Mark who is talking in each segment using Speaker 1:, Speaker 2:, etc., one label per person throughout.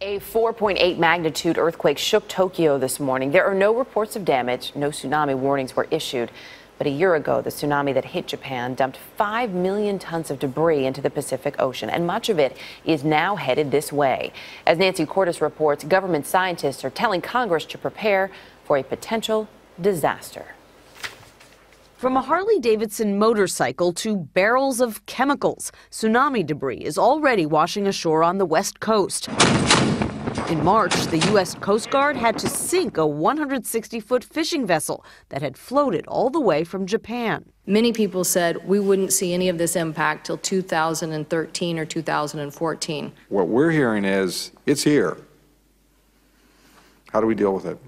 Speaker 1: A 4.8 magnitude earthquake shook Tokyo this morning. There are no reports of damage. No tsunami warnings were issued. But a year ago, the tsunami that hit Japan dumped 5 million tons of debris into the Pacific Ocean, and much of it is now headed this way. As Nancy Cordes reports, government scientists are telling Congress to prepare for a potential disaster.
Speaker 2: From a Harley-Davidson motorcycle to barrels of chemicals, tsunami debris is already washing ashore on the West Coast. In March, the U.S. Coast Guard had to sink a 160-foot fishing vessel that had floated all the way from Japan.
Speaker 3: Many people said we wouldn't see any of this impact till 2013 or 2014.
Speaker 4: What we're hearing is it's here. How do we deal with it?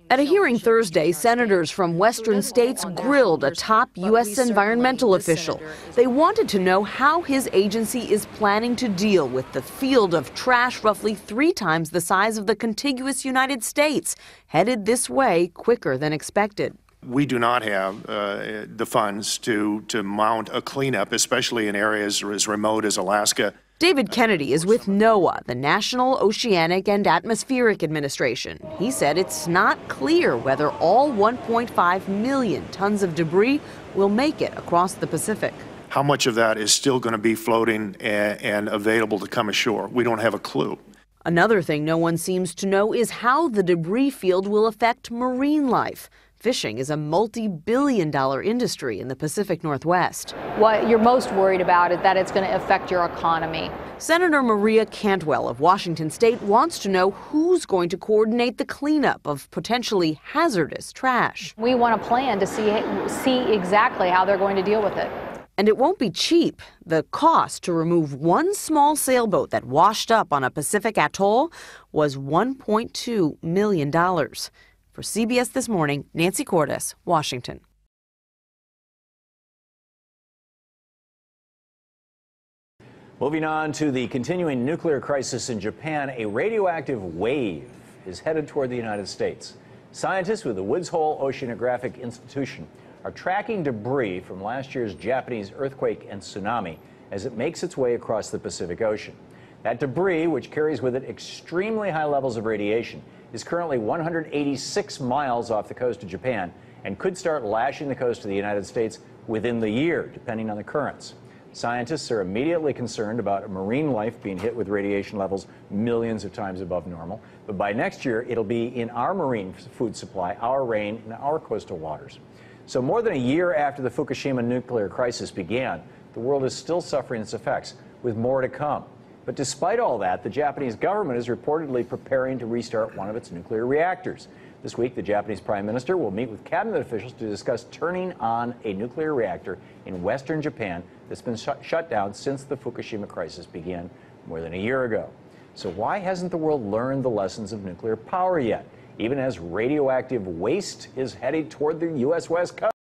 Speaker 2: At a hearing Thursday, senators from western states grilled a top U.S. environmental official. They wanted to know how his agency is planning to deal with the field of trash roughly 3 times the size of the contiguous United States, headed this way quicker than expected.
Speaker 5: We do not have the funds to mount a cleanup, especially in areas as remote as Alaska.
Speaker 2: David Kennedy is with NOAA, the National Oceanic and Atmospheric Administration. He said it's not clear whether all 1.5 million tons of debris will make it across the Pacific.
Speaker 5: How much of that is still going to be floating and available to come ashore? We don't have a clue.
Speaker 2: Another thing no one seems to know is how the debris field will affect marine life. Fishing is a multi-billion-dollar industry in the Pacific Northwest.
Speaker 6: What you're most worried about is that it's going to affect your economy.
Speaker 2: Senator Maria Cantwell of Washington State wants to know who's going to coordinate the cleanup of potentially hazardous trash.
Speaker 6: We want a plan to see exactly how they're going to deal with it.
Speaker 2: And it won't be cheap. The cost to remove one small sailboat that washed up on a Pacific atoll was $1.2 million. For CBS This Morning, Nancy Cordes, Washington.
Speaker 7: Moving on to the continuing nuclear crisis in Japan, a radioactive wave is headed toward the United States. Scientists with the Woods Hole Oceanographic Institution are tracking debris from last year's Japanese earthquake and tsunami as it makes its way across the Pacific Ocean. That debris, which carries with it extremely high levels of radiation, is currently 186 miles off the coast of Japan and could start lashing the coast of the United States within the year, depending on the currents. Scientists are immediately concerned about marine life being hit with radiation levels millions of times above normal. But by next year, it'll be in our marine food supply, our rain, and our coastal waters. So more than a year after the Fukushima nuclear crisis began, the world is still suffering its effects, with more to come. But despite all that, the Japanese government is reportedly preparing to restart one of its nuclear reactors. This week, the Japanese Prime Minister will meet with cabinet officials to discuss turning on a nuclear reactor in western Japan that's been shut down since the Fukushima crisis began more than a year ago. So why hasn't the world learned the lessons of nuclear power yet, even as radioactive waste is headed toward the U.S. West Coast?